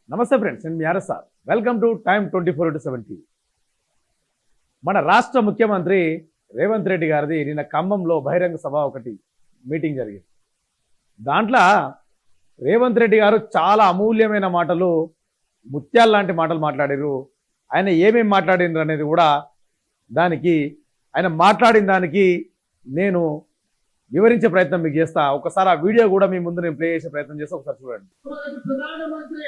నమస్తే ఫ్రెండ్స్, నేను మీ RSR. Welcome to time 24/7 మన రాష్ట్ర ముఖ్యమంత్రి రేవంత్ రెడ్డి గారిది నిన్న ఖమ్మంలో బహిరంగ సభ ఒకటి మీటింగ్ జరిగింది. దాంట్లో రేవంత్ రెడ్డి గారు చాలా అమూల్యమైన మాటలు, ముత్యాల లాంటి మాటలు మాట్లాడారు. ఆయన ఏమేమి మాట్లాడినారు అనేది కూడా ఆయన మాట్లాడిన దానికి నేను వివరించే ప్రయత్నం మీకు చేస్తా. ఒకసారి ఆ వీడియో కూడా మీ ముందు నేను ప్లే చేసే ప్రయత్నం చేస్తా, ఒకసారి చూడండి. ప్రధానమంత్రి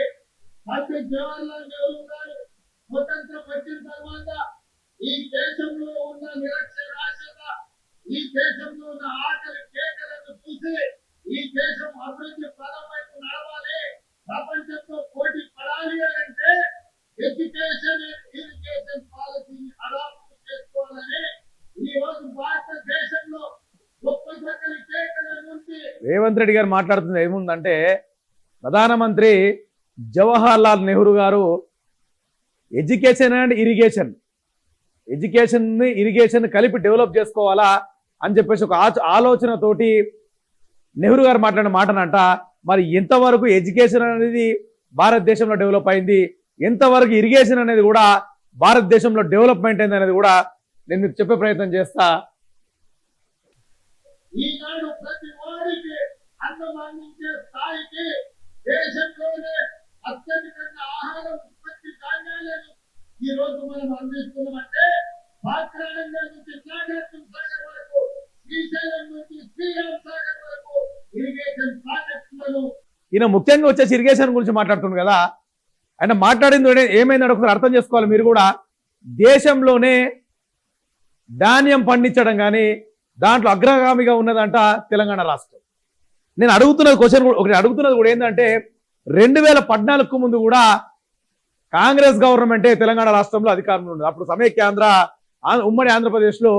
పండిత్ జవహర్లాల్ నెహ్రూ గారు స్వతంత్రం వచ్చిన తర్వాత ఈ దేశంలో ఉన్న నిరక్షరాస్యత, ఈ దేశంలో ఉన్న ఆకలి కేకలను చూసి ఈ దేశం అభివృద్ధి పదం వైపు నడవాలి, ప్రపంచంతో పోటీ పడాలి అంటే ఎడ్యుకేషన్ ఇరిగేషన్ పాలసీని అడాప్ట్ చేసుకోవాలని ఈ రోజు భారతదేశంలో గొప్ప సకలి కేకల నుండి రేవంత్ రెడ్డి గారు మాట్లాడుతుంది ఏముందంటే, ప్రధానమంత్రి జవహర్లాల్ నెహ్రూ గారు ఎడ్యుకేషన్ అండ్ ఇరిగేషన్ కలిపి డెవలప్ చేసుకోవాలా అని చెప్పేసి ఒక ఆలోచనతోటి నెహ్రూ గారు మాట్లాడిన మాటనంట. మరి ఎంతవరకు ఎడ్యుకేషన్ అనేది భారతదేశంలో డెవలప్ అయింది, ఎంతవరకు ఇరిగేషన్ అనేది కూడా భారతదేశంలో డెవలప్మెంట్ అయింది అనేది కూడా నేను మీకు చెప్పే ప్రయత్నం చేస్తా. ఈనాడు ప్రతి వారికి అన్నం అందించే స్థాయికి దేశంలోనే అత్యధికంగా ఆహార ఉత్పత్తి ధాన్యాలను ఈ రోజు మనం అందిస్తున్నామంటే పాత్రానంగా నుంచి నాగార్జున సాగర్ వరకు, శ్రీశైలం నుంచి శ్రీరామ్ సాగర్ వరకు ఇరిగేషన్ ప్రాజెక్టులను ఈయన ముఖ్యంగా వచ్చేసి ఇరిగేషన్ గురించి మాట్లాడుతుంది కదా. ఆయన మాట్లాడింది ఏమైంది ఒకసారి అర్థం చేసుకోవాలి మీరు కూడా. దేశంలోనే ధాన్యం పండించడం కానీ దాంట్లో అగ్రగామిగా ఉన్నదంట తెలంగాణ రాష్ట్రం. నేను అడుగుతున్నది కూడా ఏంటంటే, 2014కు ముందు కూడా కాంగ్రెస్ గవర్నమెంటే తెలంగాణ రాష్ట్రంలో అధికారంలో ఉంది. అప్పుడు సమైక్యాంధ్ర ఉమ్మడి ఆంధ్రప్రదేశ్లో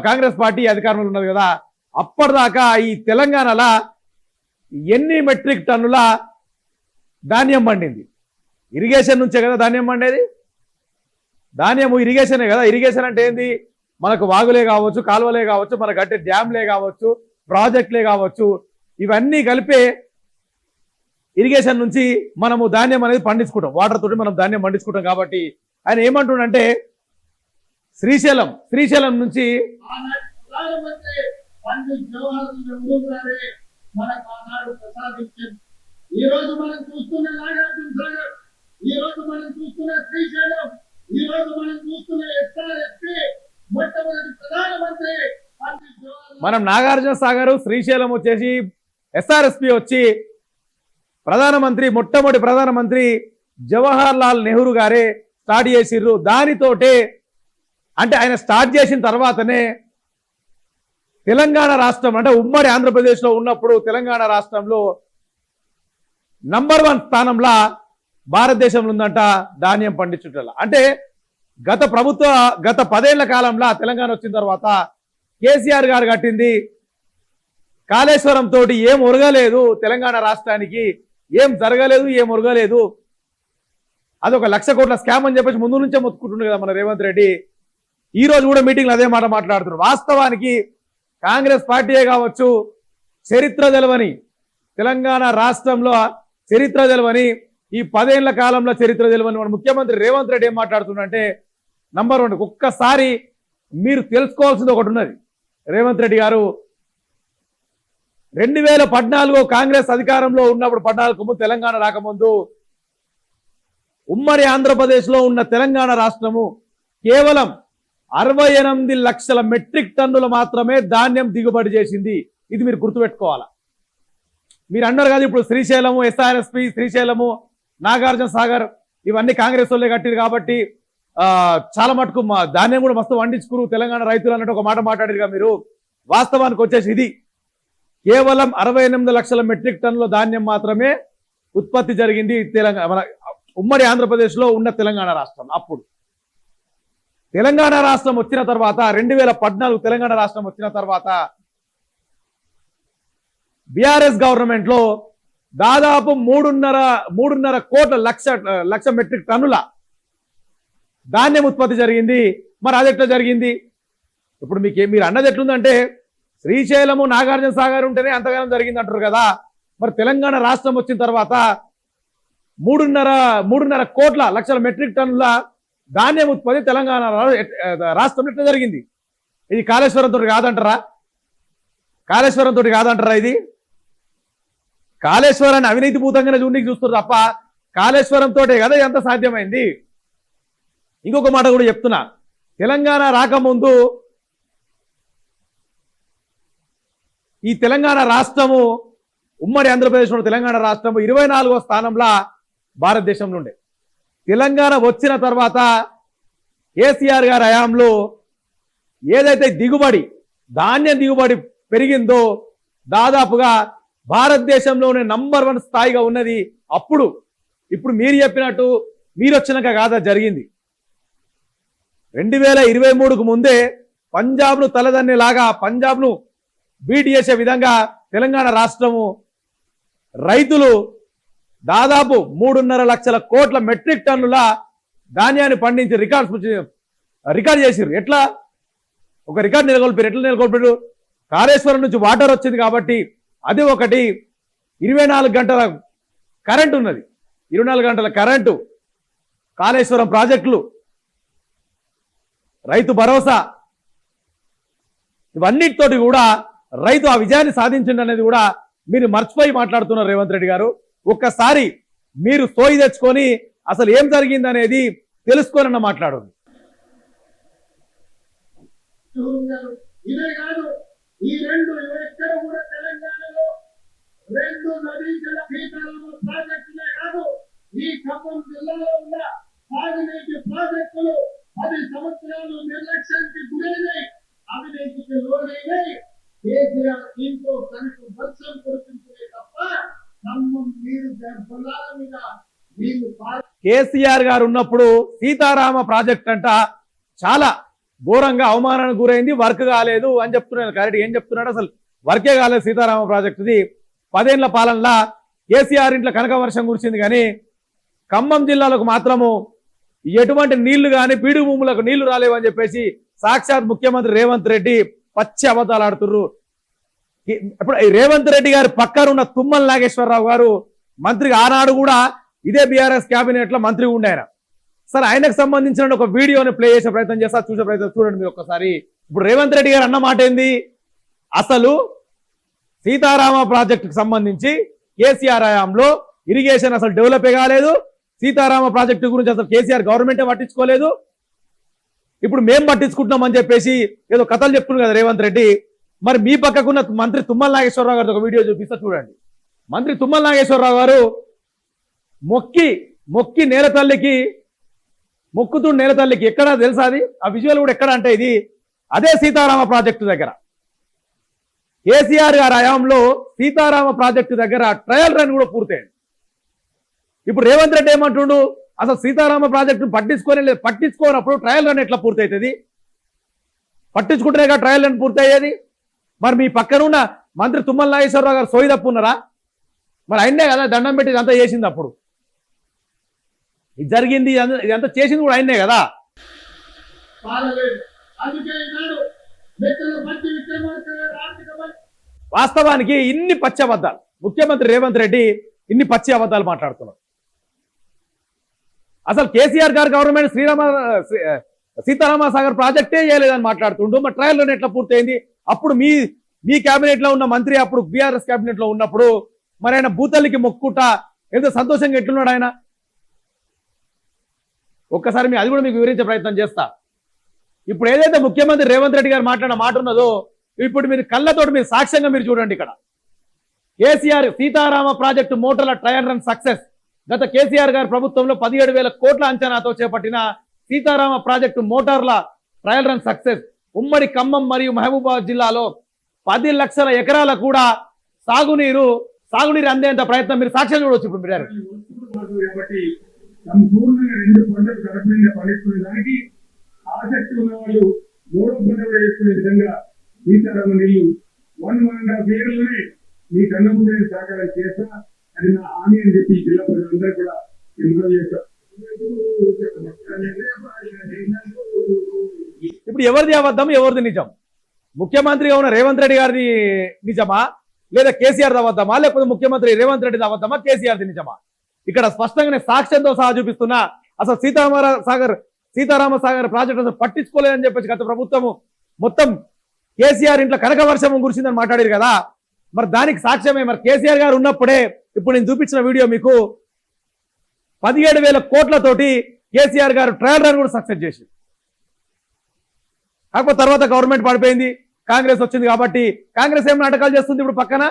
కాంగ్రెస్ పార్టీ అధికారంలో ఉన్నది కదా. అప్పటిదాకా ఈ తెలంగాణలో ఎన్ని మెట్రిక్ టన్నుల ధాన్యం పండింది? ఇరిగేషన్ నుంచే కదా ధాన్యం పండేది. ధాన్యము ఇరిగేషనే కదా. ఇరిగేషన్ అంటే ఏంది? మనకు వాగులే కావచ్చు, కాలువలే కావచ్చు, మనకు కట్టే డ్యామ్లే కావచ్చు, ప్రాజెక్టులే కావచ్చు, ఇవన్నీ కలిపే ఇరిగేషన్ నుంచి మనము ధాన్యం అనేది పండించుకుంటాం. వాటర్ తోటి మనం ధాన్యం పండించుకుంటాం. కాబట్టి ఆయన ఏమంటుండంటే, శ్రీశైలం నుంచి ప్రధానమంత్రి పండిత్ జవహర్లాల్ నెహ్రూ గారే మనకు ఆనాడు ప్రసాదించారు. ఈ రోజు మనం చూస్తున్న నాగార్జున సాగర్, ఈ రోజు మనం చూస్తున్న శ్రీశైలం, ఈ రోజు మనం చూస్తున్న ఎస్ఆర్ఎస్పీ మొట్టమొదటి ప్రధానమంత్రి పండిత్ జవహర్లాల్. మనం నాగార్జున సాగర్, శ్రీశైలం వచ్చేసి ఎస్ఆర్ఎస్పీ వచ్చి మొట్టమొదటి ప్రధానమంత్రి జవహర్లాల్ నెహ్రూ గారే స్టార్ట్ చేసిర్రు. దానితోటే అంటే ఆయన స్టార్ట్ చేసిన తర్వాతనే తెలంగాణ రాష్ట్రం అంటే ఉమ్మడి ఆంధ్రప్రదేశ్లో ఉన్నప్పుడు తెలంగాణ రాష్ట్రంలో నంబర్ 1 స్థానంలో భారతదేశంలో ఉందంట ధాన్యం పండించుట. అంటే గత 10 ఏళ్ల కాలంలో తెలంగాణ వచ్చిన తర్వాత కేసీఆర్ గారు కట్టింది కాళేశ్వరం తోటి ఏం ఒరగలేదు, తెలంగాణ రాష్ట్రానికి ఏం జరగలేదు, ఏం ఒరగలేదు. అదొక 1,00,000 కోట్ల స్కామ్ అని చెప్పేసి ముందు నుంచే మొత్తుకుంటుండే కదా మన రేవంత్ రెడ్డి. ఈ రోజు కూడా మీటింగ్లో అదే మాట మాట్లాడుతున్నారు. వాస్తవానికి కాంగ్రెస్ పార్టీయే కావచ్చు, చరిత్ర తెలవని తెలంగాణ రాష్ట్రంలో చరిత్ర తెలవని, ఈ 10 ఏళ్ల కాలంలో చరిత్ర తెలవని మన ముఖ్యమంత్రి రేవంత్ రెడ్డి ఏం మాట్లాడుతుందంటే, నంబర్ 1 ఒక్కసారి మీరు తెలుసుకోవాల్సింది ఒకటి ఉన్నది. రేవంత్ రెడ్డి గారు 2014 కాంగ్రెస్ అధికారంలో ఉన్నప్పుడు 14కు ముందు తెలంగాణ రాకముందు ఉమ్మడి ఆంధ్రప్రదేశ్లో ఉన్న తెలంగాణ రాష్ట్రము కేవలం 68 లక్షల మెట్రిక్ టన్నులు మాత్రమే ధాన్యం దిగుబడి చేసింది. ఇది మీరు గుర్తుపెట్టుకోవాలా. మీరు అన్నారు కదా ఇప్పుడు శ్రీశైలము, ఎస్ఆర్ఎస్పీ, శ్రీశైలము, నాగార్జున సాగర్ ఇవన్నీ కాంగ్రెస్ వాళ్ళే కట్టిరు కాబట్టి చాలా మటుకు ధాన్యం కూడా మస్తు వండించుకురు తెలంగాణ రైతులు అన్నట్టు ఒక మాట మాట్లాడారుగా మీరు. వాస్తవానికి వచ్చేసి ఇది కేవలం 68 లక్షల మెట్రిక్ టన్నుల ధాన్యం మాత్రమే ఉత్పత్తి జరిగింది మన ఉమ్మడి ఆంధ్రప్రదేశ్లో ఉన్న తెలంగాణ రాష్ట్రం. అప్పుడు తెలంగాణ రాష్ట్రం వచ్చిన తర్వాత 2014 తెలంగాణ రాష్ట్రం వచ్చిన తర్వాత బీఆర్ఎస్ గవర్నమెంట్ లో దాదాపు 3.5 కోట్ల లక్ష మెట్రిక్ టన్నుల ధాన్యం ఉత్పత్తి జరిగింది. మరి అది ఎట్లా జరిగింది? ఇప్పుడు మీరు అన్నది ఎట్లుందంటే, శ్రీశైలము నాగార్జున సాగర్ ఉంటేనే అంతగానం జరిగింది అంటారు కదా. మరి తెలంగాణ రాష్ట్రం వచ్చిన తర్వాత మూడున్నర కోట్ల లక్షల మెట్రిక్ టన్నుల ధాన్యం ఉత్పత్తి తెలంగాణ రాష్ట్రంలో ఎట్లా జరిగింది? ఇది కాళేశ్వరంతో కాదంటారా? కాళేశ్వరంతో కాదంటారా? ఇది కాళేశ్వరాన్ని అవినీతి భూతంగానే చూస్తారు తప్ప కాళేశ్వరంతో కదా ఎంత సాధ్యమైంది. ఇంకొక మాట కూడా చెప్తున్నా, తెలంగాణ రాకముందు ఈ తెలంగాణ రాష్ట్రము ఉమ్మడి ఆంధ్రప్రదేశ్లో తెలంగాణ రాష్ట్రము 24వ స్థానంలో భారతదేశంలో ఉండే. తెలంగాణ వచ్చిన తర్వాత కేసీఆర్ గారి హయాంలో ఏదైతే ధాన్యం దిగుబడి పెరిగిందో దాదాపుగా భారతదేశంలోనే నంబర్ 1 స్థాయిగా ఉన్నది. ఇప్పుడు మీరు చెప్పినట్టు మీరు వచ్చినాక కాదా జరిగింది. 2023కు ముందే పంజాబ్ను తలదన్నేలాగా పంజాబ్ను బీట్ చేసే విధంగా తెలంగాణ రాష్ట్రము రైతులు దాదాపు 3.5 లక్షల కోట్ల మెట్రిక్ టన్నుల ధాన్యాన్ని పండించి రికార్డ్ చేసిర్రు. ఎట్లా ఒక రికార్డు నెలకొల్పారు? కాళేశ్వరం నుంచి వాటర్ వచ్చింది కాబట్టి అది ఒకటి. 24 గంటల కరెంటు ఉన్నది. 24 గంటల కరెంటు, కాళేశ్వరం ప్రాజెక్టులు, రైతు భరోసా, ఇవన్నిటితోటి కూడా రైతు ఆ విజయాన్ని సాధించింది అనేది కూడా మీరు మర్చిపోయి మాట్లాడుతున్నారు రేవంత్ రెడ్డి గారు. ఒక్కసారి మీరు సోయి తెచ్చుకొని అసలు ఏం జరిగింది అనేది తెలుసుకోనన్న మాట్లాడండి. ఇదే కాదు, ఈ రెండు ఎక్కడ కూడా తెలంగాణలో 2 నదీజల సీతారామ ప్రాజెక్టులే కాదు, ఈ ఖమ్మం జిల్లాలో ఉన్న సాగునీటి ప్రాజెక్టులు 10 సంవత్సరాలు నిర్లక్ష్యానికి గురైనాయి, అవినీతికి లోనైనాయి. కేసీఆర్ ఇంకో తనకు వర్షం కురిపించే తప్ప ఖమ్మం నీరు పొలాల మీద నీళ్లు. కేసీఆర్ గారు ఉన్నప్పుడు సీతారామ ప్రాజెక్ట్ అంట చాలా ఘోరంగా అవమానానికి గురైంది, వర్క్ కాలేదు అని చెప్తున్నాడు. కరెక్ట్ ఏం చెప్తున్నాడు? అసలు వర్కే కాలేదు సీతారామ ప్రాజెక్టుది. 10 ఏళ్ల పాలనలా కేసీఆర్ ఇంట్లో కనక వర్షం కురిసింది, కానీ ఖమ్మం జిల్లాలకు మాత్రము ఎటువంటి నీళ్లు కానీ బీడు భూములకు నీళ్లు రాలేవని చెప్పేసి సాక్షాత్ ముఖ్యమంత్రి రేవంత్ రెడ్డి పచ్చి అబద్ధాలు ఆడుతుర్రు. ఇప్పుడు రేవంత్ రెడ్డి గారి పక్కన ఉన్న తుమ్మల నాగేశ్వరరావు గారు మంత్రిగా ఆనాడు కూడా ఇదే బీఆర్ఎస్ క్యాబినెట్ లో మంత్రి ఉండే ఆయన. సరే, ఆయనకు సంబంధించిన ఒక వీడియోని ప్లే చేసే ప్రయత్నం చేస్తా, చూసే ప్రయత్నం చూడండి మీరు ఒక్కసారి. ఇప్పుడు రేవంత్ రెడ్డి గారు అన్న మాట ఏంది? అసలు సీతారామ ప్రాజెక్టుకు సంబంధించి కేసీఆర్ హయాంలో ఇరిగేషన్ అసలు డెవలప్ కాలేదు. సీతారామ ప్రాజెక్టు గురించి అసలు కేసీఆర్ గవర్నమెంటే పట్టించుకోలేదు. ఇప్పుడు మేం పట్టించుకుంటున్నామని చెప్పేసి ఏదో కథలు చెప్తున్నారు కదా రేవంత్ రెడ్డి. మరి మీ పక్కకున్న మంత్రి తుమ్మల నాగేశ్వరరావు గారితో ఒక వీడియో చూపిస్తా చూడండి. మంత్రి తుమ్మల నాగేశ్వరరావు గారు మొక్కి మొక్కుతుడు నేల తల్లికి ఎక్కడ తెలుసా? అది ఆ విజువల్ కూడా ఎక్కడ అంటే ఇది అదే సీతారామ ప్రాజెక్టు దగ్గర. కేసీఆర్ గారి హయాంలో సీతారామ ప్రాజెక్టు దగ్గర ట్రయల్ రన్ కూడా పూర్తయింది. ఇప్పుడు రేవంత్ రెడ్డి ఏమంటుండు? అసలు సీతారామ ప్రాజెక్టు పట్టించుకోనప్పుడు ట్రయల్ రన్ ఎట్లా పూర్తవుతుంది? పట్టించుకుంటేనే ట్రయల్ రన్ పూర్తయ్యేది. మరి మీ పక్కన ఉన్న మంత్రి తుమ్మల నాగేశ్వరరావు గారు సోయి తప్పున్నారా? మరి ఆయనే కదా దండం పెట్టి ఇదంతా చేసింది. అప్పుడు ఇది జరిగింది, ఇదంతా చేసింది కూడా ఆయనే కదా. వాస్తవానికి ఇన్ని పచ్చి అబద్ధాలు ముఖ్యమంత్రి రేవంత్ రెడ్డి ఇన్ని పచ్చి అబద్ధాలు మాట్లాడుతున్నారు. అసలు కేసీఆర్ గారు గవర్నమెంట్ సీతారామ సాగర్ ప్రాజెక్టే చేయలేదని మాట్లాడుతుండు. మరి ట్రయల్ రన్ ఎట్లా పూర్తయింది? అప్పుడు మీ కేబినెట్ లో ఉన్న మంత్రి అప్పుడు బీఆర్ఎస్ కేబినెట్ లో ఉన్నప్పుడు మరి ఆయన భూతల్లికి మొక్కుట ఎంతో సంతోషంగా ఎట్లున్నాడు ఆయన? ఒక్కసారి అది కూడా మీకు వివరించే ప్రయత్నం చేస్తా. ఇప్పుడు ఏదైతే ముఖ్యమంత్రి రేవంత్ రెడ్డి గారు మాట్లాడిన మాట ఉన్నదో ఇప్పుడు మీరు కళ్ళతోటి మీరు సాక్ష్యంగా మీరు చూడండి. ఇక్కడ కేసీఆర్ సీతారామ ప్రాజెక్టు మోటార్ల ట్రయల్ రన్ సక్సెస్. గత కేసీఆర్ గారి ప్రభుత్వంలో 17,000 కోట్ల అంచనాతో చేపట్టిన సీతారామ ప్రాజెక్టు మోటార్ల ట్రయల్ రన్ సక్సెస్. ఉమ్మడి ఖమ్మం మరియు మహబూబాబాద్ జిల్లాలో 10 లక్షల ఎకరాల కూడా సాగునీరు అందేంత ప్రయత్నం మీరు సాక్ష్యం చూడవచ్చు. ఇప్పుడు మీరు సంపూర్ణంగా 2 పంటలు కడపంగా పండించుకునే దానికి ఆసక్తి ఉన్న వాళ్ళు 3వ పంట కూడా చేసుకునే విధంగా సీతారామ నీళ్లు 1.5 ఇయర్లోనే మీ కన్న ముందు సహకారం చేస్తా. అది నా హామీ అని చెప్పి జిల్లా ప్రజలందరూ కూడా ఎన్నికలు చేస్తారు. ఇప్పుడు ఎవరిది అబద్ధం, ఎవరిది నిజం? ముఖ్యమంత్రిగా ఉన్న రేవంత్ రెడ్డి గారిది నిజమా, లేదా కేసీఆర్ అబద్ధమా, లేకపోతే ముఖ్యమంత్రి రేవంత్ రెడ్డిది అబద్ధమా, కేసీఆర్ది నిజమా? ఇక్కడ స్పష్టంగానే సాక్ష్యంతో సహా చూపిస్తున్నా. అసలు సీతారామ సాగర్ ప్రాజెక్టు అసలు పట్టించుకోలేదని చెప్పేసి గత ప్రభుత్వము మొత్తం కేసీఆర్ ఇంట్లో కనక వర్షం కురిసిందని మాట్లాడారు కదా. మరి దానికి సాక్ష్యమే. మరి కేసీఆర్ గారు ఉన్నప్పుడే ఇప్పుడు నేను చూపించిన వీడియో మీకు 17,000 కోట్లతోటి కేసీఆర్ గారు ట్రయల్ రన్ కూడా సక్సెస్ చేసి, కాకపోతే తర్వాత గవర్నమెంట్ పడిపోయింది, కాంగ్రెస్ వచ్చింది కాబట్టి కాంగ్రెస్ ఏం నాటకాలు చేస్తుంది ఇప్పుడు పక్కన,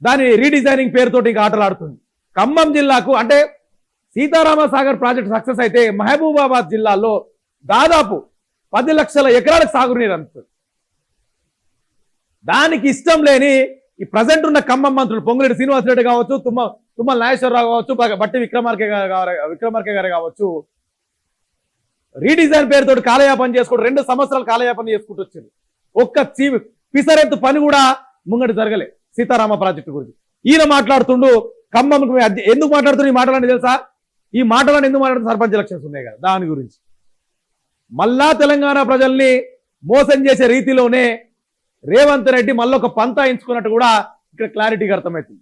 దాని రీడిజైనింగ్ పేరుతోటి ఇంకా ఆటలు ఆడుతుంది. ఖమ్మం జిల్లాకు అంటే సీతారామ సాగర్ ప్రాజెక్ట్ సక్సెస్ అయితే మహబూబాబాద్ జిల్లాలో దాదాపు 10 లక్షల ఎకరాలకు సాగునీరు అందుతుంది. దానికి ఇష్టం లేని ఈ ప్రజెంట్ ఉన్న ఖమ్మం మంత్రులు పొంగులేటి శ్రీనివాసరెడ్డి కావచ్చు, తుమ్మల నాగేశ్వరరావు కావచ్చు, బట్టి విక్రమార్కే గారు కావచ్చు, రీడిజైన్ పేరుతో కాలయాపన చేసుకుంటూ 2 సంవత్సరాలు కాలయాపన చేసుకుంటూ వచ్చింది. ఒక్క పిసరెత్తు పని కూడా ముంగటి జరగలే సీతారామ ప్రాజెక్టు గురించి. ఈయన మాట్లాడుతుండు ఖమ్మంకు ఎందుకు మాట్లాడుతున్న ఈ మాటలని తెలుసా? ఈ మాటలను ఎందుకు మాట్లాడుతున్న సర్పంచ్ ఎలక్షన్స్ ఉన్నాయి కదా దాని గురించి. మళ్ళా తెలంగాణ ప్రజల్ని మోసం చేసే రీతిలోనే రేవంత్ రెడ్డి మళ్ళొక పంతా ఎంచుకున్నట్టు కూడా ఇక్కడ క్లారిటీగా అర్థమవుతుంది.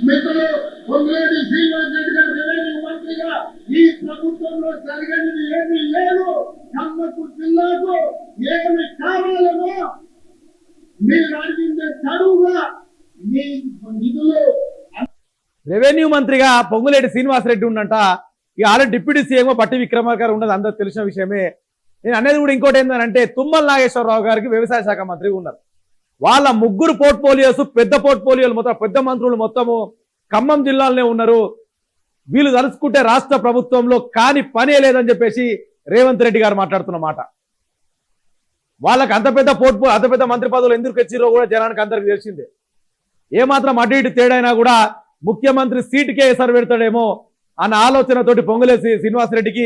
మిత్రులు పొంగులేటి శ్రీనివాస్ రెడ్డి గారు రెవెన్యూ మంత్రిగా ఈ ప్రభుత్వంలో జరిగినది ఏమీ లేదు. ఖమ్మం జిల్లాకు ఏమి కావాలనో మీరు అడిగిందే చదువుగా మీ నిధులు. రెవెన్యూ మంత్రిగా పొంగులేటి శ్రీనివాసరెడ్డి ఉన్నంట. ఇక ఆల్రెడీ డిప్యూటీ సీఎం పట్టి విక్రమార్క గారు ఉన్నది అందరూ తెలిసిన విషయమే. నేను అనేది కూడా ఇంకోటి ఏంటంటే తుమ్మల నాగేశ్వరరావు గారికి వ్యవసాయ శాఖ మంత్రిగా ఉన్నారు. వాళ్ళ ముగ్గురు పోర్ట్ఫోలియోస్ పెద్ద పోర్ట్ఫోలియోలు మొత్తం పెద్ద మంత్రులు మొత్తము ఖమ్మం జిల్లాలోనే ఉన్నారు. వీళ్ళు తలుచుకుంటే రాష్ట్ర ప్రభుత్వంలో కాని పనే లేదని చెప్పేసి రేవంత్ రెడ్డి గారు మాట్లాడుతున్న మాట. వాళ్ళకి అంత పెద్ద మంత్రి పదవులు ఎందుకు వచ్చిరో కూడా జనానికి అందరికి తెలిసిందే. ఏమాత్రం అటు ఇటు తేడైనా కూడా ముఖ్యమంత్రి సీటుకే ఎసరు పెడతాడేమో అన్న ఆలోచనతోటి పొంగులేసి శ్రీనివాసరెడ్డికి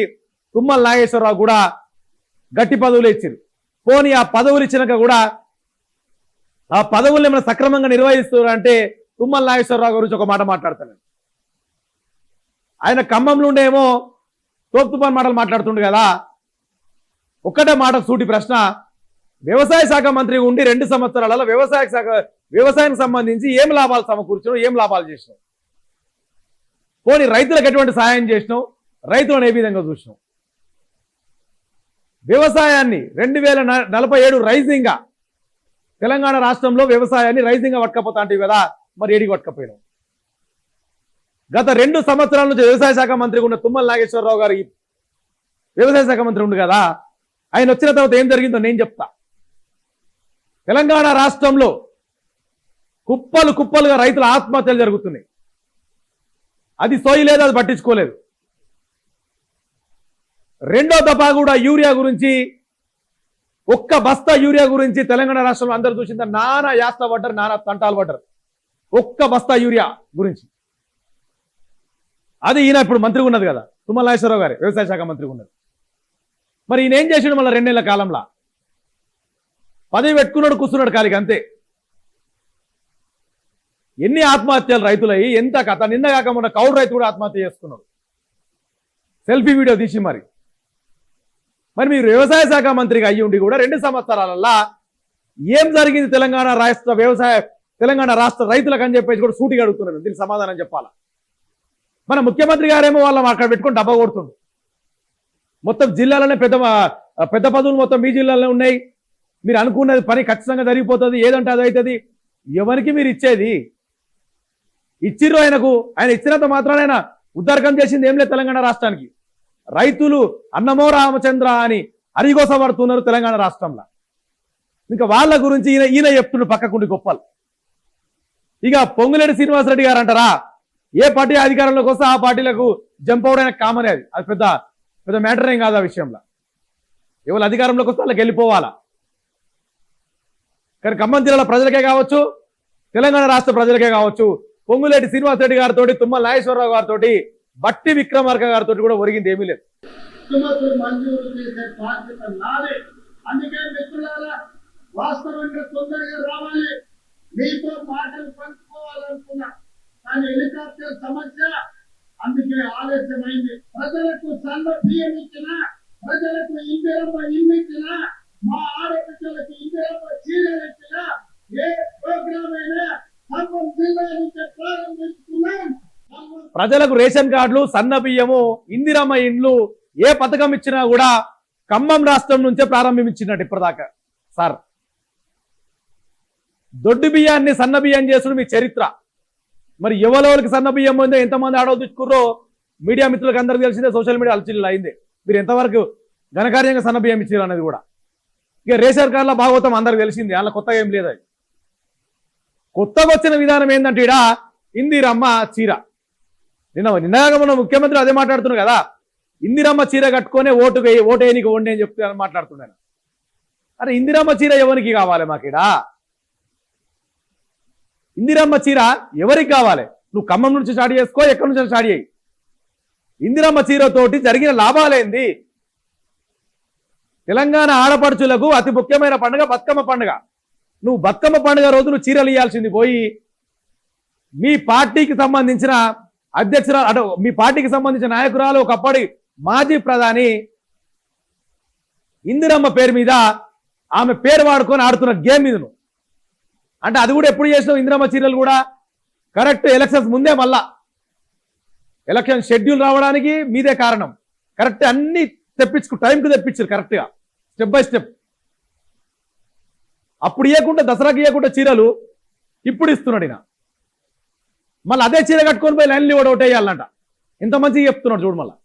తుమ్మల నాగేశ్వరరావు కూడా గట్టి పదవులు ఇచ్చారు. పోనీ ఆ పదవులు ఇచ్చినాక కూడా ఆ పదవులు ఏమైనా సక్రమంగా నిర్వహిస్తున్నారంటే తుమ్మల నాగేశ్వరరావు గురించి ఒక మాట మాట్లాడతాను. ఆయన ఖమ్మంలో ఉండేమో తోపుతుపాన్ మాటలు మాట్లాడుతుండు కదా. ఒక్కటే మాట సూటి ప్రశ్న, వ్యవసాయ శాఖ మంత్రి ఉండి 2 సంవత్సరాలలో వ్యవసాయానికి సంబంధించి ఏం లాభాలు సమకూర్చడం, ఏం లాభాలు చేసినావు? పోనీ రైతులకు ఎటువంటి సహాయం చేసినావు? రైతులను ఏ విధంగా చూసినావు? వ్యవసాయాన్ని 2047 రైజింగ్ గా తెలంగాణ రాష్ట్రంలో వ్యవసాయాన్ని రైజింగ్ గా పట్టుకపోతా అంటే కదా, మరి ఏడికి పట్టుకపోయినావు? గత 2 సంవత్సరాల నుంచి వ్యవసాయ శాఖ మంత్రిగా ఉన్న తుమ్మల నాగేశ్వరరావు గారు వ్యవసాయ శాఖ మంత్రి ఉండు కదా, ఆయన వచ్చిన తర్వాత ఏం జరిగిందో నేను చెప్తా. తెలంగాణ రాష్ట్రంలో కుప్పలుగా రైతుల ఆత్మహత్యలు జరుగుతున్నాయి. అది సోయలేదు, అది పట్టించుకోలేదు. 2వ దఫా కూడా యూరియా గురించి, ఒక్క బస్తా యూరియా గురించి తెలంగాణ రాష్ట్రంలో అందరూ చూసిందా? నానా యాస్త పడ్డారు, నానా తంటాలు పడ్డారు ఒక్క బస్తా యూరియా గురించి. అది ఈయన ఇప్పుడు మంత్రిగా ఉన్నది కదా, తుమ్మల నాగేశ్వరరావు గారు వ్యవసాయ శాఖ మంత్రిగా ఉన్నది. మరి ఈయన ఏం చేసాడు? మళ్ళీ 2 నెలల కాలంలో పదవి పెట్టుకున్నాడు, కూర్చున్నాడు కాలికి అంతే. ఎన్ని ఆత్మహత్యలు రైతులయ్యి, ఎంత కథ. నిన్న కాక మొన్న కౌలు రైతు కూడా ఆత్మహత్య చేసుకున్నాడు, సెల్ఫీ వీడియో తీసి. మరి మీరు వ్యవసాయ శాఖ మంత్రిగా అయ్యి ఉండి కూడా 2 సంవత్సరాలల్లా ఏం జరిగింది తెలంగాణ రాష్ట్ర రైతులకు అని చెప్పేసి కూడా సూటిగా అడుగుతున్నాను. దీనికి సమాధానం చెప్పాలా? మన ముఖ్యమంత్రి గారేమో వాళ్ళని అక్కడ పెట్టుకొని డబ్బా కొడుతుండు. మొత్తం జిల్లాలోనే పెద్ద పదవులు మొత్తం మీ జిల్లాలోనే ఉన్నాయి. మీరు అనుకున్నది పని ఖచ్చితంగా జరిగిపోతుంది, ఏదంటే అది అవుతుంది. ఎవరికి మీరు ఇచ్చేది? ఇచ్చిర్రు ఆయనకు. ఆయన ఇచ్చినంత మాత్రాన ఆయన ఉద్దారకం చేసింది ఏం లేదు తెలంగాణ రాష్ట్రానికి. రైతులు అన్నమో రామచంద్ర అని అరిగోసపడుతున్నారు తెలంగాణ రాష్ట్రంలో. ఇంకా వాళ్ళ గురించి ఈయన చెప్తుండ్రు పక్కకుండి గొప్పలు. ఇక పొంగులేటి శ్రీనివాసరెడ్డి గారు అంటారా, ఏ పార్టీ అధికారంలోకి వస్తే ఆ పార్టీలకు జంప్ అవడం ఆయనకు కామనే. అది పెద్ద మ్యాటర్ ఏం కాదు ఆ విషయంలో. ఎవరు అధికారంలోకి వస్తే వాళ్ళకి వెళ్ళిపోవాలా. కానీ ఖమ్మం జిల్లాల ప్రజలకే కావచ్చు, తెలంగాణ రాష్ట్ర ప్రజలకే కావచ్చు, పొంగులేటి శ్రీనివాసరెడ్డి గారితో, తుమ్మల నాగేశ్వరరావు గారితో, బట్టి విక్రమార్క గారితో కూడా ఒరిగింది ఏమీ లేదు. మంజూరు చేసే బాధ్యత నాదే. అందుకే మిత్రులారా, వాస్తవంగా తొందరగా రావాలి, మీతో మాటలు పంచుకోవాలనుకున్నా. కానీ హెలికాప్టర్ సమస్య, అందుకే ఆలస్యమైంది. ప్రజలకు సన్న బియ్యం ఇచ్చినా, ప్రజలకు ఇందిరమ్మ ఇల్లు ఇచ్చినా, మా ఆడపిల్లలకు ఇందిరమ్మ చీరలు ఇచ్చినా, ఏ ప్రోగ్రామ్ అయినా ఖమ్మం జిల్లా నుంచి ప్రారంభించుకున్నాం. ప్రజలకు రేషన్ కార్డులు, సన్న బియ్యము, ఇందిరమ్మ ఇండ్లు ఏ పథకం ఇచ్చినా కూడా ఖమ్మం రాష్ట్రం నుంచే ప్రారంభించినట్టు ఇప్పటిదాకా. సార్, దొడ్డు బియ్యాన్ని సన్న బియ్యం చేసుడు మీ చరిత్ర. మరి ఎవరికి సన్న బియ్యం ఉందో, ఎంతమంది ఆడవచ్చుకుర్రో మీడియా మిత్రులకు అందరికీ తెలిసిందే, సోషల్ మీడియా అలచిల్లు అయింది. మీరు ఎంతవరకు ఘనకార్యంగా సన్న బియ్యం ఇచ్చారు అనేది కూడా. ఇక రేషన్ కార్డుల భాగవతం అందరికి తెలిసింది, అందులో కొత్తగా ఏం లేదు. అది కొత్తగా వచ్చిన విధానం ఏంటంటే ఈడ ఇందిరమ్మ చీర. నిన్నగా మన ముఖ్యమంత్రి అదే మాట్లాడుతున్నారు కదా, ఇందిరమ్మ చీర కట్టుకొని ఓటు వేయనికి ఓండి అని చెప్తే మాట్లాడుతున్నాను. అరే ఇందిరమ్మ చీర ఎవరికి కావాలి? మాకిడ ఇందిరమ్మ చీర ఎవరికి కావాలి? నువ్వు ఖమ్మం నుంచి స్టార్ట్ చేసుకో, ఎక్కడి నుంచి స్టార్ట్ చేయి. ఇందిరమ్మ చీరతోటి జరిగిన లాభాలేంది? తెలంగాణ ఆడపడుచులకు అతి ముఖ్యమైన పండుగ బతుకమ్మ పండుగ. నువ్వు బతుకమ్మ పండుగ రోజు నువ్వు చీరలు ఇవ్వాల్సింది పోయి మీ పార్టీకి సంబంధించిన అధ్యక్షురాలు, అటు మీ పార్టీకి సంబంధించిన నాయకురాలు, ఒకప్పటి మాజీ ప్రధాని ఇందిరమ్మ పేరు మీద ఆమె పేరు వాడుకొని ఆడుతున్న గేమ్ మీద నువ్వు అంటే అది కూడా ఎప్పుడు చేసినావు? ఇందిరమ్మ చీరలు కూడా కరెక్ట్ ఎలక్షన్స్ ముందే, మళ్ళా ఎలక్షన్ షెడ్యూల్ రావడానికి మీదే కారణం. కరెక్ట్ అన్ని టైంకి తెప్పించారు కరెక్ట్గా, స్టెప్ బై స్టెప్. అప్పుడు ఇవ్వకుండా, దసరాకి ఇవ్వకుండా చీరలు ఇప్పుడు ఇస్తున్నాడు ఈయన. మళ్ళీ అదే చీర కట్టుకొని పోయి లైన్లు కూడా ఒకటేయాలంట. ఇంత మంచిగా చెప్తున్నాడు చూడు. మళ్ళీ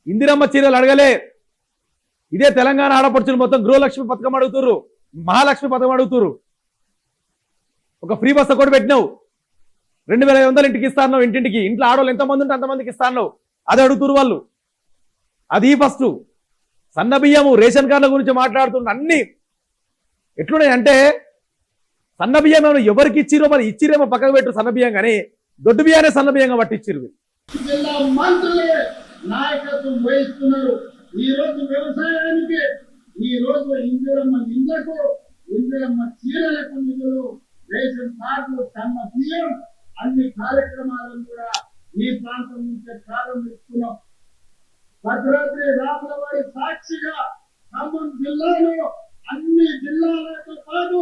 ఇందిరమ్మ చీరలు అడగలే. ఇదే తెలంగాణ ఆడపడుచులు మొత్తం గృహలక్ష్మి పథకం అడుగుతుర్రు, మహాలక్ష్మి పథకం అడుగుతుర్రు. ఒక ఫ్రీ బస్ కూడా పెట్టినావు, 2500 ఇంటికి ఇస్తాను. ఇంటింటికి ఇంట్లో ఆడవాళ్ళు ఎంతమంది ఉంటే అంతమందికి ఇస్తాను. అది అడుగుతురు వాళ్ళు. అది ఫస్ట్. సన్న బియ్యము, రేషన్ కార్డుల గురించి మాట్లాడుతున్న అన్ని ఎట్లున్నాయి అంటే, సన్న బియ్యం ఏమో ఎవరికి ఇచ్చిరో మరి ఇచ్చిరేమో పక్కకు పెట్టరు సన్న బియ్యం, కానీ దొడ్డు బియ్యానే సన్న బియ్యంగా పట్టించిరు. జిల్లా మంత్రులే నాయకత్వం వహిస్తున్నారు. ఈ రోజు వ్యవసాయానికి, ఈ రోజు ఇందిరమ్మ ఇండ్లకు, ఇందిరమ్మ చీరలకు నిధులు, రేషన్ కార్డులు, సన్న బియ్యం, అన్ని కార్యక్రమాలను కూడా ఈ ప్రాంతం నుంచే ప్రారంభిస్తున్నాం. భద్రాద్రి రాములవారి సాక్షిగా ఖమ్మం జిల్లాలో అన్ని జిల్లాలతో పాటు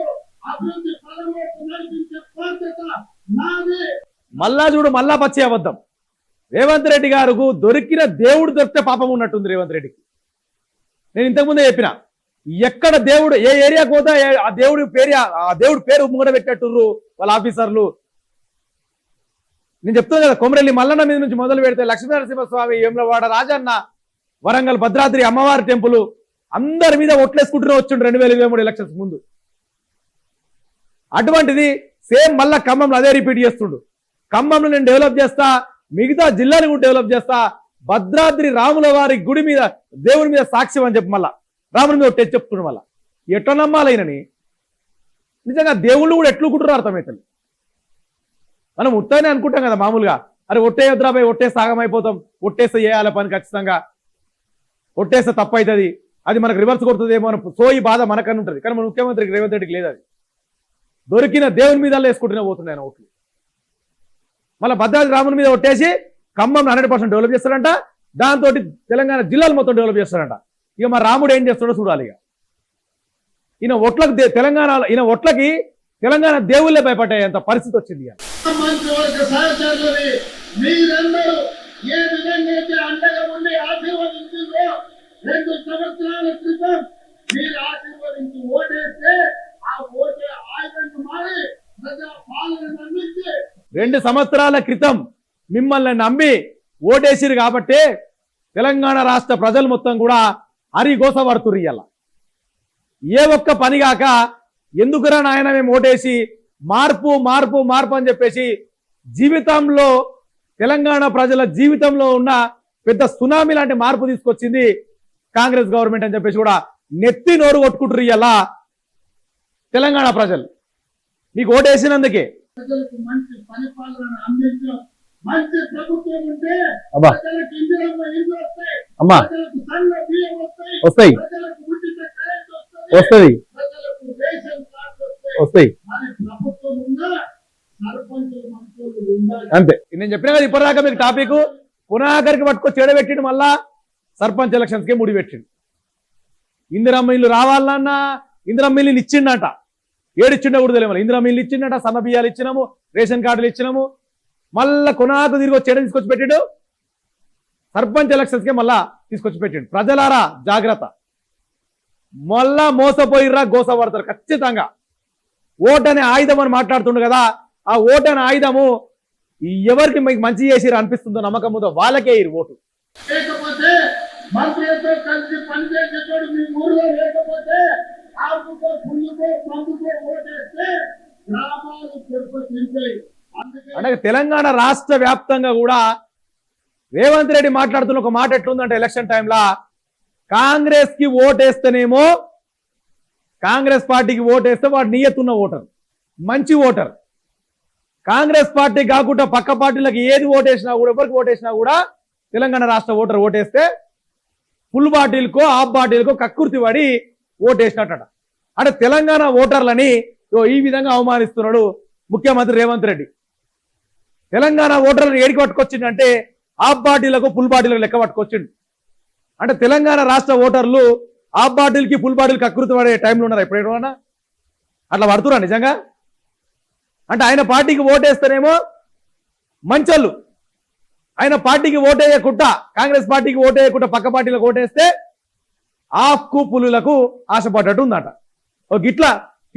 అభివృద్ధి పదవులకు నడిపించే బాధ్యత నాది. మళ్ళా చూడు, మళ్ళా పచ్చి అబద్ధం. రేవంత్ రెడ్డి గారు దొరికిన దేవుడు దొరికితే పాపం ఉన్నట్టుంది రేవంత్ రెడ్డికి. నేను ఇంతకుముందే చెప్పిన, ఎక్కడ దేవుడు ఏ ఏరియాకు పోతా ఆ దేవుడి పేరు ముంగడ పెట్టేట్టుర్రు వాళ్ళ ఆఫీసర్లు. నేను చెప్తాను కదా, కొమరెల్లి మల్లన్న మీద నుంచి మొదలు పెడితే లక్ష్మీనరసింహస్వామి, వేములవాడ రాజన్న, వరంగల్ భద్రాద్రి అమ్మవారి టెంపుల్, అందరి మీద ఒట్లేసుకుంటూనే వచ్చిండు 2023 ఎలక్షన్స్ ముందు. అటువంటిది సేమ్ మళ్ళా ఖమ్మంలో అదే రిపీట్ చేస్తుండు. ఖమ్మంలో నేను డెవలప్ చేస్తా, మిగతా జిల్లాని కూడా డెవలప్ చేస్తా, భద్రాద్రి రాముల వారి గుడి మీద, దేవుడి మీద సాక్ష్యం అని చెప్పి మళ్ళా రాముని మీద ఒట్టేసి చెప్తుండు. మళ్ళా ఎట్లా నమ్మాలైనని? నిజంగా దేవుళ్ళు కూడా ఎట్లు కుట్టారు అర్థమవుతుంది. మనం ఉత్తనే అనుకుంటాం కదా మామూలుగా, అరే ఒట్టేయొద్దురాపై ఒట్టేస్తే ఆగమైపోతాం, ఒట్టేస్తే చేయాలి పని ఖచ్చితంగా, ఒట్టేస్తే తప్పు అవుతుంది, అది మనకు రివర్స్ కొడుతుందేమో అని సోయి బాధ మనకన్నా ఉంటుంది. కానీ మన ముఖ్యమంత్రికి రేవంత్ రెడ్డికి లేదు. అది దొరికిన దేవుని మీద వేసుకుంటూనే పోతున్నాయి ఆయన ఓట్లు. మళ్ళీ భద్రాద్రి రాముని మీద ఒట్టేసి ఖమ్మం 100% డెవలప్ చేస్తారంట, దాంతో తెలంగాణ జిల్లాలు మొత్తం డెవలప్ చేస్తారంట. ఇక మా రాముడు ఏం చేస్తాడో చూడాలి. ఇక ఈయన ఒట్లకి తెలంగాణ దేవుళ్ళే భయపడ్డాయంత పరిస్థితి వచ్చింది. మంత్రివర్గ సహచరులని మీరందరూ ఏ విధంగా అయితే అండగా ఉండి ఆశీర్వదించిందో, 2 సంవత్సరాల క్రితం మీరు ఆశీర్వదించి ఓటేస్తే ఆ ఓటే ఆయుధంగా మారి ప్రజా పాలనను అందించి 2 సంవత్సరాల క్రితం మిమ్మల్ని నమ్మి ఓటేసిరు కాబట్టి తెలంగాణ రాష్ట్ర ప్రజలు మొత్తం కూడా హరిగోస పడుతుర్రు. ఇయ్యాల ఏ ఒక్క పని కాక ఎందుకురా నాయన మేము ఓటేసి మార్పు మార్పు మార్పు అని చెప్పేసి జీవితంలో, తెలంగాణ ప్రజల జీవితంలో ఉన్న పెద్ద సునామీ లాంటి మార్పు తీసుకొచ్చింది కాంగ్రెస్ గవర్నమెంట్ అని చెప్పేసి కూడా నెత్తి నోరు కొట్టుకుంటారు ఇయ్యాల తెలంగాణ ప్రజలు. మీకు ఓటేసినందుకే ప్రజలకు మంచి పరిపాలనను అందించడం, మంచి ప్రభుత్వం ఉంటే అబ్బా ప్రజలకు ఇందిరమ్మ ఇల్లు వస్తాయి, అమ్మా ప్రజలకు సన్న బియ్యం వస్తాయి, వస్తాయి ప్రజలకు ఉచిత కరెంట్ వస్తుంది ప్రజలకు రేషన్ కార్డు వస్తాయి. మరి ప్రభుత్వం ఉందా, సర్పంచులు మంత్రులు ఉండాలి. అంతే. నేను చెప్పినా కదా ఇప్పటిదాకా మీకు టాపిక్ పునాకరికి పట్టుకొని చెడబెట్టిండు, మళ్ళా సర్పంచ్ ఎలక్షన్స్కే ముడిపెట్టిండు. ఇందిరమ్మ ఇల్లు రావాలన్నా ఇందిరమ్మ ఇల్లు ఇచ్చిండట, ఏడిచ్చిండో కూడా తెలియదు. ఇందిరమ్మ ఇల్లు ఇచ్చిండట, సన్న బియ్యాలు ఇచ్చినాము, రేషన్ కార్డులు ఇచ్చినాము, మళ్ళా కొనాకు తిరిగి వచ్చి తీసుకొచ్చి పెట్టాడు, సర్పంచ్ ఎలక్షన్స్కే మళ్ళా తీసుకొచ్చి పెట్టాడు. ప్రజలారా జాగ్రత్త, మళ్ళా మోసపోయిర్రా గోసపడతారు ఖచ్చితంగా. ఓటు అనే ఆయుధం అని మాట్లాడుతుండు కదా, ఆ ఓటు అనే ఆయుధము ఎవరికి మీకు మంచి చేసిరు అనిపిస్తుందో నమ్మకంతో వాళ్ళకే ఇరు ఓటు. లేకపోతే మంత్రులతో కలిసి పనిచేసేటోడు మీ ఊరిలో లేకపోతే ఆకుకో పుల్లుకో పంపుకో ఓటేస్తే గ్రామాలు తింటాయి. అంటే తెలంగాణ రాష్ట్ర వ్యాప్తంగా కూడా రేవంత్ రెడ్డి మాట్లాడుతున్న ఒక మాట ఎట్లుందంటే, ఎలక్షన్ టైంలో కాంగ్రెస్ కి ఓటేస్తేనేమో, కాంగ్రెస్ పార్టీకి ఓటేస్తే వాడు నియతున్న ఓటర్, మంచి ఓటర్. కాంగ్రెస్ పార్టీ కాకుండా పక్క పార్టీలకు ఏది ఓటేసినా కూడా, ఎవరికి ఓటేసినా కూడా తెలంగాణ రాష్ట్ర ఓటర్ ఓటేస్తే ఫుల్ బాటిల్కో హాఫ్ బాటిల్కో కక్కుర్తి పడి ఓటేసినట్ట. అంటే తెలంగాణ ఓటర్లని ఈ విధంగా అవమానిస్తున్నాడు ముఖ్యమంత్రి రేవంత్ రెడ్డి. తెలంగాణ ఓటర్లను ఏడికి పట్టుకొచ్చిండంటే హాఫ్ బాటిలకు ఫుల్ బాటిలకు లెక్క పట్టుకొచ్చిండు. అంటే తెలంగాణ రాష్ట్ర ఓటర్లు హాఫ్ బాటిల్కి ఫుల్ బాటిల్ కక్కుర్తి పడే టైంలో ఉన్నారు. ఎప్పుడైనా అట్లా పడుతురా నిజంగా? అంటే ఆయన పార్టీకి ఓటేస్తేనేమో మంచోళ్ళు, ఆయన పార్టీకి ఓటేయకుండా, కాంగ్రెస్ పార్టీకి ఓటేయకుండా పక్క పార్టీలకు ఓటేస్తే ఆఫ్కు పులులకు ఆశపడ్డట్టు ఉందట.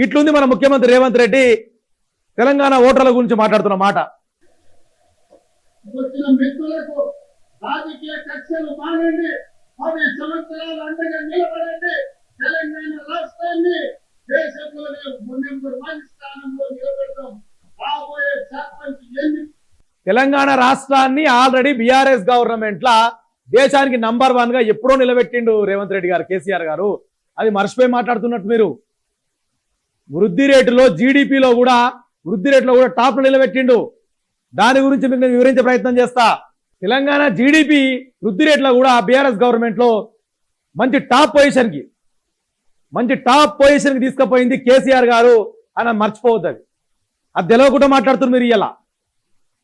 ఇట్లుంది మన ముఖ్యమంత్రి రేవంత్ రెడ్డి తెలంగాణ ఓటర్ల గురించి మాట్లాడుతున్న మాట. వచ్చిన మిత్రులకు రాజకీయ కక్షలు మానండి, 10 సంవత్సరాలు అండగా నిలబడండి. తెలంగాణ రాష్ట్రాన్ని దేశంలోనే నెంబర్ 1 స్థానంలో నిలబెడతాం. రాబోయే సర్పంచ్ ఎన్ని తెలంగాణ రాష్ట్రాన్ని ఆల్రెడీ బీఆర్ఎస్ గవర్నమెంట్ లా దేశానికి నంబర్ 1 గా ఎప్పుడో నిలబెట్టిండు రేవంత్ రెడ్డి గారు, కేసీఆర్ గారు. అది మర్చిపోయి మాట్లాడుతున్నట్టు మీరు. వృద్ధి రేటులో, జీడిపిలో కూడా, వృద్ధి రేట్లో కూడా టాప్ లో నిలబెట్టిండు. దాని గురించి మీకు నేను వివరించే ప్రయత్నం చేస్తా. తెలంగాణ జీడిపి వృద్ధి రేట్లో కూడా బీఆర్ఎస్ గవర్నమెంట్ లో మంచి టాప్ పొజిషన్ కి తీసుకుపోయింది కేసీఆర్ గారు అని మర్చిపోవద్దు. అది తెలియకుండా మాట్లాడుతున్నారు మీరు. ఇలా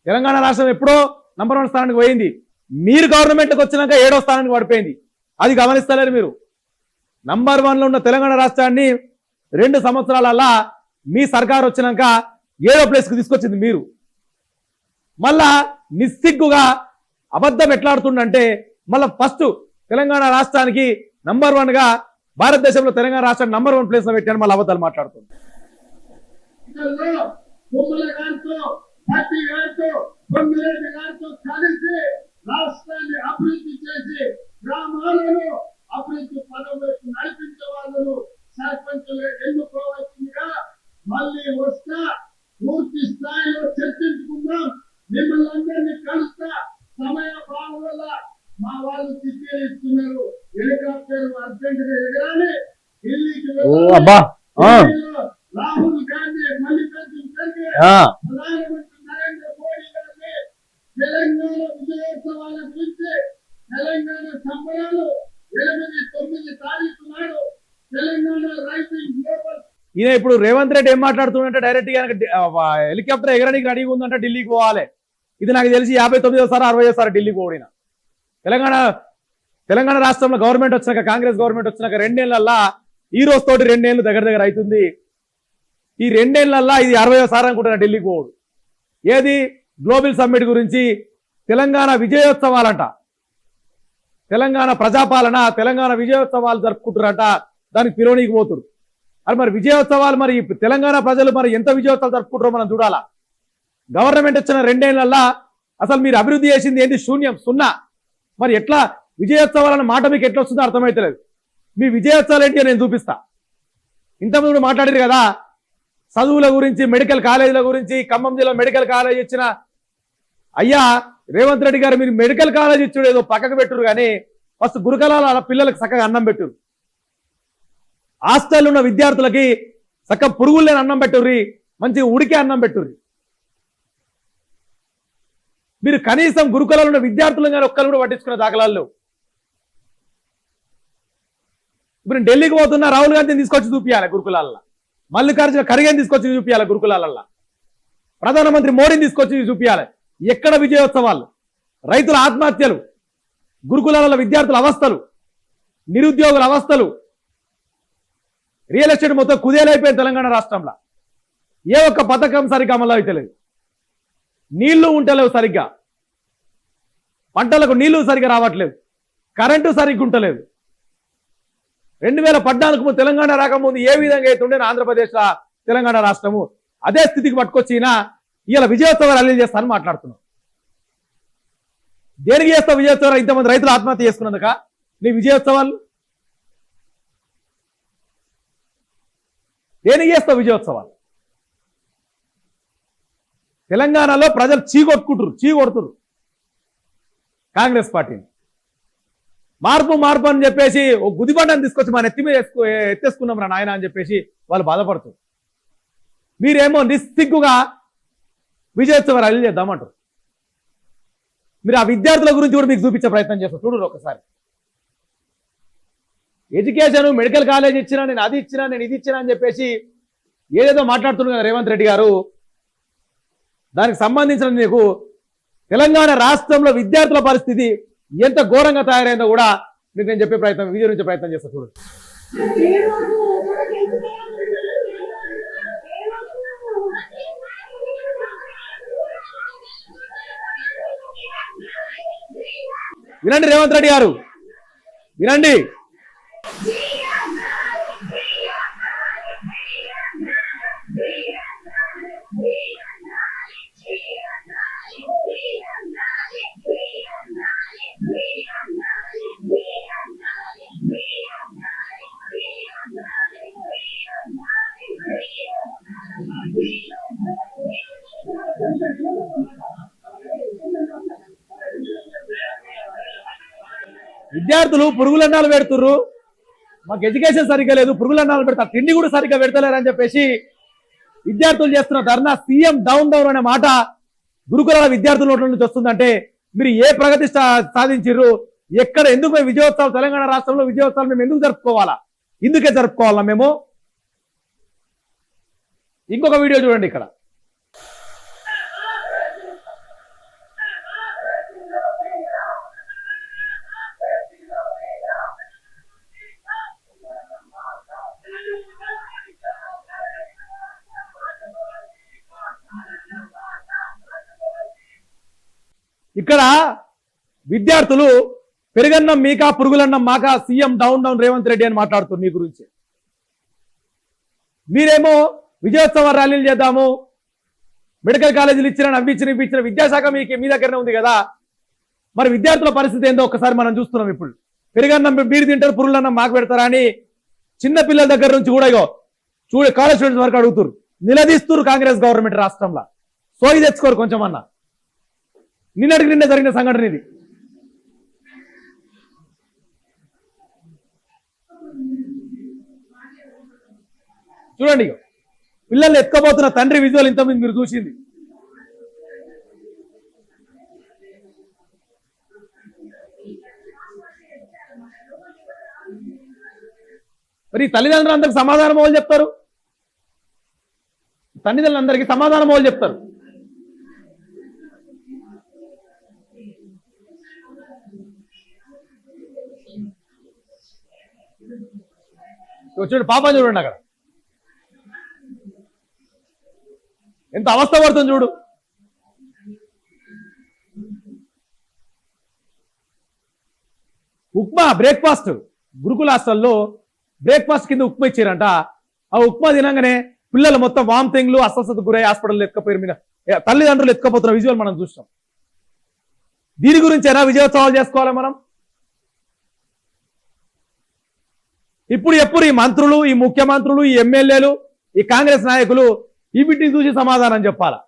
తెలంగాణ రాష్ట్రం ఎప్పుడో నంబర్ 1 స్థానానికి పోయింది, మీరు గవర్నమెంట్కి వచ్చినాక 7వ స్థానానికి పడిపోయింది. అది గమనిస్తలేరు మీరు. నంబర్ 1 లో ఉన్న తెలంగాణ రాష్ట్రాన్ని 2 సంవత్సరాలల్లా మీ సర్కార్ వచ్చినాక 7వ ప్లేస్కి తీసుకొచ్చింది మీరు. మళ్ళా నిస్సిగ్గుగా అబద్ధం ఎట్లాడుతుండంటే, మళ్ళా ఫస్ట్ తెలంగాణ రాష్ట్రానికి నంబర్ 1 గా భారతదేశంలో తెలంగాణ రాష్ట్రాన్ని నంబర్ 1 ప్లేస్ లో పెట్టాను, మళ్ళీ అబద్ధాలు మాట్లాడుతుంది. పార్టీ గారితో, బొమ్మిరెడ్డి గారితో కలిసి రాష్ట్రాన్ని అభివృద్ధి చేసి గ్రామాలను అభివృద్ధి పదవులకు నడిపించే వాళ్ళను సర్పంచులు ఎన్నుకోవాల్సిందిగా మళ్ళీ వస్తా, పూర్తి స్థాయిలో చర్చించుకుందాం. మిమ్మల్ని అందరినీ కలుస్తా. సమయ భావం వల్ల మా వాళ్ళు చిట్టీలు ఇస్తున్నారు. హెలికాప్టర్ అర్జెంట్ గా ఎగరాలి, ఢిల్లీకి రాహుల్ గాంధీ, మల్లికార్జున ఖర్గే, ప్రధానమంత్రి నరేంద్ర మోడీ గారిని తెలంగాణ విజయోత్సవాల గురించి, తెలంగాణ సంబరాలు 8-9 తారీఖు నాడు తెలంగాణ రైజింగ్ గ్లోబల్. ఈయన ఇప్పుడు రేవంత్ రెడ్డి ఏం మాట్లాడుతుందంటే, డైరెక్ట్ గా హెలికాప్టర్ ఎగరడానికి రెడీగా ఉందంటే ఢిల్లీకి పోవాలి. ఇది నాకు తెలిసి 59వ సారి 60వ సారి ఢిల్లీకి పోడిన. తెలంగాణ రాష్ట్రంలో గవర్నమెంట్ వచ్చినాక, కాంగ్రెస్ గవర్నమెంట్ వచ్చినాక 2 ఏళ్లల్లా, ఈ రోజు తోటి 2 ఏళ్ళు దగ్గర అవుతుంది. ఈ 2 ఏళ్లల్లా ఇది 60వ సారి అనుకుంటున్నా ఢిల్లీకి పోడు. ఏది గ్లోబల్ సమ్మిట్ గురించి, తెలంగాణ విజయోత్సవాలంట, తెలంగాణ ప్రజాపాలన, తెలంగాణ విజయోత్సవాలు జరుపుకుంటారట. దానికి పిలువనీకి పోతురు. అది మరి విజయోత్సవాలు, మరి తెలంగాణ ప్రజలు మరి ఎంత విజయోత్సవాలు జరుపుకుంటారో మనం చూడాలా. గవర్నమెంట్ వచ్చిన 2 ఏళ్లల్లా అసలు మీరు అభివృద్ధి చేసింది ఏంటి? శూన్యం, సున్నా. మరి ఎట్లా విజయోత్సవాలన్న మాట మీకు ఎట్లా వస్తుందో అర్థమైతలేదు. మీ విజయోత్సవాలు ఏంటి నేను చూపిస్తా. ఇంతకుముందు మాట్లాడారు కదా చదువుల గురించి, మెడికల్ కాలేజీల గురించి. ఖమ్మం జిల్లా మెడికల్ కాలేజ్ ఇచ్చిన అయ్యా రేవంత్ రెడ్డి గారు, మీరు మెడికల్ కాలేజ్ ఇచ్చుడు ఏదో పక్కకు పెట్టురు, కానీ ఫస్ట్ గురుకులాల పిల్లలకు చక్కగా అన్నం పెట్టురు. హాస్టల్ ఉన్న విద్యార్థులకి చక్కగా పురుగులు లేని అన్నం పెట్టుర్రి, మంచి ఉడికే అన్నం పెట్టుర్రి. మీరు కనీసం గురుకులాలు ఉన్న విద్యార్థులు కానీ ఒక్కరు కూడా పట్టించుకున్న దాఖలాలు. ఇప్పుడు ఢిల్లీకి పోతున్నా, రాహుల్ గాంధీని తీసుకొచ్చి చూపించాలి గురుకులాల్లో, మల్లికార్జున ఖర్గేని తీసుకొచ్చి చూపించాలి గురుకులాలల్లో, ప్రధానమంత్రి మోడీని తీసుకొచ్చి చూపించాలి. ఎక్కడ విజయోత్సవాలు? రైతుల ఆత్మహత్యలు, గురుకులాల విద్యార్థుల అవస్థలు, నిరుద్యోగుల అవస్థలు, రియల్ ఎస్టేట్ మొత్తం కుదేలైపోయింది తెలంగాణ రాష్ట్రంలో. ఏ ఒక్క పథకం సరిగ్గా అమలు అయితే లేదు. నీళ్లు ఉంటలేవు సరిగ్గా, పంటలకు నీళ్లు సరిగ్గా రావట్లేదు, కరెంటు సరిగ్గా ఉంటలేదు. 2014 తెలంగాణ రాకముందు ఏ విధంగా అయితే ఉండే ఆంధ్రప్రదేశ్ తెలంగాణ రాష్ట్రము అదే స్థితికి పట్టుకొచ్చినా ఇలా విజయోత్సవాలు అల్లీలు చేస్తానని మాట్లాడుతున్నాం. దేనికి చేస్తావు విజయోత్సవాలు? ఇంతమంది రైతులు ఆత్మహత్య చేసుకున్నందుక నీ విజయోత్సవాలు? దేనికి చేస్తావు విజయోత్సవాలు? తెలంగాణలో ప్రజలు చీకొడుతురు కాంగ్రెస్ పార్టీని. మార్పు మార్పు అని చెప్పేసి ఓ గుదిబండని తీసుకొచ్చి మన ఎత్తి మీద ఎత్తేసుకున్నాం రా నాయన అని చెప్పేసి వాళ్ళు బాధపడుతున్నారు. మీరేమో నిస్సిగ్గుగా విజయోత్సవ ర్యాలీ చేద్దామంటారు. మీరు ఆ విద్యార్థుల గురించి కూడా మీకు చూపించే ప్రయత్నం చేస్తారు. చూడరు ఒకసారి. ఎడ్యుకేషన్ మెడికల్ కాలేజ్ ఇచ్చినా, నేను అది ఇచ్చినా, నేను ఇది ఇచ్చినా అని చెప్పేసి ఏదేదో మాట్లాడుతున్నారు కదా రేవంత్ రెడ్డి గారు. దానికి సంబంధించిన నీకు తెలంగాణ రాష్ట్రంలో విద్యార్థుల పరిస్థితి ఎంత ఘోరంగా తయారైందో కూడా మీకు నేను చెప్పే ప్రయత్నం, వివరించే ప్రయత్నం చేస్తా. చూడండి. వినండి రేవంత్ రెడ్డి గారు, వినండి. విద్యార్థులు పురుగులన్నాలు పెడుతుర్రు, మాకు ఎడ్యుకేషన్ సరిగ్గా లేదు, పురుగులన్నాలు పెడతారు, తిండి కూడా సరిగ్గా పెడతలేరని చెప్పేసి విద్యార్థులు చేస్తున్న ధర్నా సీఎం డౌన్ డౌన్ అనే మాట గురుకులాల విద్యార్థుల నోట్ల నుంచి వస్తుందంటే మీరు ఏ ప్రగతి సాధించిర్రు? ఎక్కడ ఎందుకు మేము విజయోత్సవాలు, తెలంగాణ రాష్ట్రంలో విజయోత్సవాలు మేము ఎందుకు జరుపుకోవాలా? ఇందుకే జరుపుకోవాలా మేము? ఇంకొక వీడియో చూడండి ఇక్కడ. ఇక్కడ విద్యార్థులు పెరుగన్నం మీకా పురుగులన్నం మాకా, CM down down Revanth Reddy అని మాట్లాడుతున్నారు మీ గురించి. మీరేమో విజయోత్సవ ర్యాలీలు చేద్దాము, మెడికల్ కాలేజీలు ఇచ్చిన, అవి ఇచ్చిన విద్యాశాఖ మీ దగ్గరనే ఉంది కదా. మరి విద్యార్థుల పరిస్థితి ఏందో ఒక్కసారి మనం చూస్తున్నాం. ఇప్పుడు పెరుగన్నం మీరు తింటారు, పురుగులన్నం మాకు పెడతారా అని చిన్న పిల్లల దగ్గర నుంచి కూడా కాలేజ్ స్టూడెంట్స్ వరకు అడుగుతారు, నిలదీస్తున్నారు కాంగ్రెస్ గవర్నమెంట్ రాష్ట్రంలో. సోయి తెచ్చుకోరు కొంచెం అన్న. నిన్నటికి నిన్న జరిగిన సంఘటన ఇది. చూడండి, పిల్లల్ని ఎత్తుకోబోతున్న తండ్రి విజువల్ ఇంతమంది మీరు చూసింది. మరి తల్లిదండ్రులందరికీ సమాధానం వాళ్ళు చెప్తారు, తల్లిదండ్రులందరికీ సమాధానం వాళ్ళు చెప్తారు. చూడు పాపం, చూడండి అక్కడ ఎంత అవస్థ పడుతుంది చూడు. ఉప్మా బ్రేక్ఫాస్ట్, గురుకుల హాస్టల్లో బ్రేక్ఫాస్ట్ కింద ఉప్మా ఇచ్చారంట. ఆ ఉప్మా తినంగానే పిల్లలు మొత్తం వామిటింగ్లు, అస్వస్థతకు గురై హాస్పిటల్ ఎత్తుకపోయారు. మీద తల్లిదండ్రులు ఎత్తుకపోతున్న విజువల్ మనం చూస్తాం. దీని గురించైనా విజయోత్సవాలు చేసుకోవాలి మనం. ఇప్పుడు ఈ మంత్రులు, ఈ ముఖ్యమంత్రులు, ఈ ఎమ్మెల్యేలు, ఈ కాంగ్రెస్ నాయకులు ఈ బిడ్డని చూసి సమాధానం చెప్పాలా?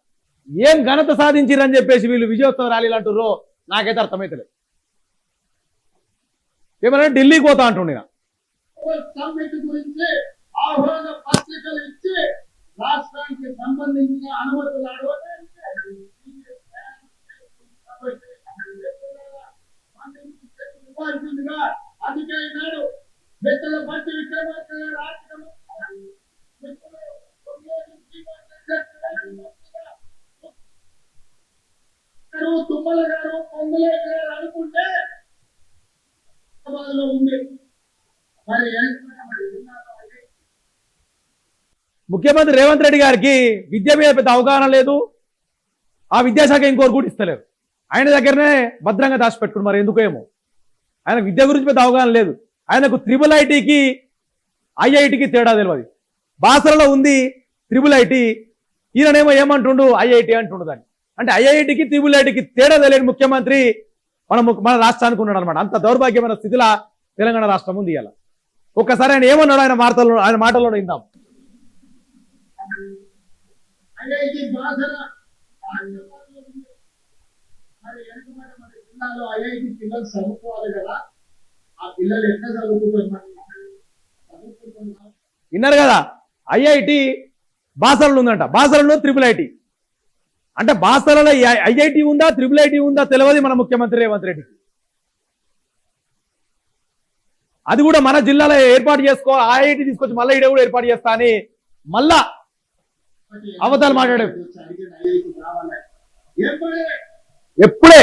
ఏం ఘనత సాధించిరని చెప్పేసి వీళ్ళు విజయోత్సవ ర్యాలీలు అంటుర్రో నాకైతే అర్థమైతలేదు. ఏమన్నా ఢిల్లీకి పోతా అంటుండే గురించి ఆహ్వాన పత్రికలు ఇచ్చి రాష్ట్రానికి సంబంధించిన అనుమతులు ఇవ్వాల్సిందిగా అందుకే ఈనాడు మిత్రుల పార్టీ విక్రమార్క తుమ్మల గారు, పొంగులే గారు అనుకుంటే ఉంది. మరి ముఖ్యమంత్రి రేవంత్ రెడ్డి గారికి విద్య మీద పెద్ద అవగాహన లేదు, ఆ విద్యాశాఖ ఇంకోరు కూడా ఇస్తలేరు. ఆయన దగ్గరనే భద్రంగా దాచిపెట్టుకుని మరి ఎందుకు ఏమో. ఆయనకు విద్య గురించి పెద్ద అవగాహన లేదు. ఆయనకు త్రిబుల్ ఐటీకి ఐఐటికి తేడా తెలియదు. బాసరలో ఉంది త్రిబుల్ ఐటీ, ఈయననేమో ఏమంటుండు ఐఐటి అంటుండు దాన్ని. అంటే ఐఐటికి త్రిబుల్ ఐటీకి తేడా తెలియని ముఖ్యమంత్రి మన రాష్ట్రానికి ఉన్నాడు అనమాట. అంత దౌర్భాగ్యమైన స్థితిలో తెలంగాణ రాష్ట్రం ఉంది ఇలా. ఒక్కసారి ఆయన ఏమన్నాడు ఆయన మాటల్లో విందాం. ఐఐటి బాసర హైదరాబాద్లో ఉంది. మరి వెనుకబడ్డ మన జిల్లాలో ఐఐటి పిల్లలు చదువుకోవాలి కదా, ఆ పిల్లలు ఎట్లా చదువుకుంటున్నారు? విన్నారు కదా, ఐఐటి బాసరలో ఉందంట. బాసరలో త్రిబుల్ ఐటీ అంటే బాసరలో ఐఐటి ఉందా త్రిబుల్ ఐటీ ఉందా తెలియదు మన ముఖ్యమంత్రి రేవంత్ రెడ్డికి. అది కూడా మన జిల్లాలో ఏర్పాటు చేసుకో, ఐఐటి తీసుకొచ్చి మళ్ళీ ఈడ కూడా ఏర్పాటు చేస్తా అని మళ్ళా అబద్ధాలు మాట్లాడాడు. ఎప్పుడే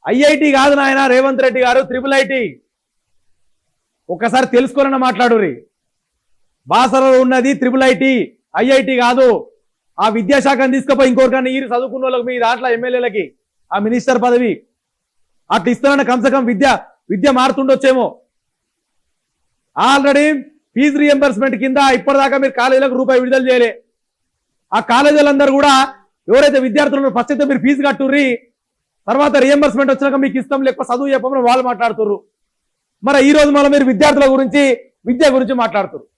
ఐఐటి కాదు నాయన రేవంత్ రెడ్డి గారు, త్రిబుల్ ఐటీ. ఒక్కసారి తెలుసుకోవాలన్న మాట్లాడు. బాసరలో ఉన్నది త్రిబుల్ ఐటీ, ఐఐటి కాదు. ఆ విద్యాశాఖను తీసుకుపోయి ఇంకోరికన్నా ఈ చదువుకున్న వాళ్ళకి మీ దాంట్లో ఎమ్మెల్యేలకి ఆ మినిస్టర్ పదవి అట్లా ఇస్తానన్న కమ్సకం విద్య మారుతుండొచ్చేమో. ఆల్రెడీ ఫీజు రియంబర్స్మెంట్ కింద ఇప్పటిదాకా మీరు కాలేజీలకు రూపాయి విడుదల చేయలే. ఆ కాలేజీలందరూ కూడా ఎవరైతే విద్యార్థులు ఫస్ట్ అయితే మీరు ఫీజు కట్టుర్రి, తర్వాత రియంబర్స్మెంట్ వచ్చినాక మీకు ఇష్టం లేకపోతే చదువు చెప్పమని వాళ్ళు మాట్లాడుతుర్రు. మరి ఈ రోజు మళ్ళీ మీరు విద్యార్థుల గురించి విద్య గురించి మాట్లాడుతున్నారు.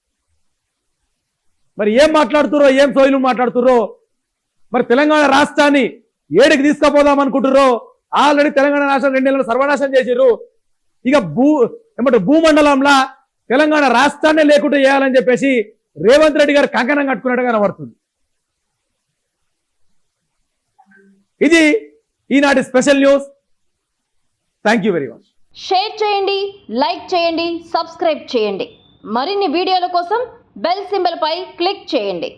మరి ఏం మాట్లాడుతుర్రో, ఏం సోయిలు మాట్లాడుతుర్రో. మరి తెలంగాణ రాష్ట్రాన్ని ఏడికి తీసుకుపోదాం అనుకుంటుర్రో. ఆల్రెడీ తెలంగాణ రాష్ట్రం 2 నెలలు సర్వనాశనం చేసిర్రు. ఇక భూమండలంలా తెలంగాణ రాష్ట్రాన్ని లేకుండా చేయాలని చెప్పేసి రేవంత్ రెడ్డి గారు కంకణం కట్టుకున్నట్టుగా కనబడుతుంది. ఇది ఈనాటి special news. Thank you very much. Share చేయండి, లైక్ చేయండి, సబ్స్క్రైబ్ చేయండి. మరిన్ని వీడియోల కోసం బెల్ సింబల్ పై క్లిక్ చేయండి.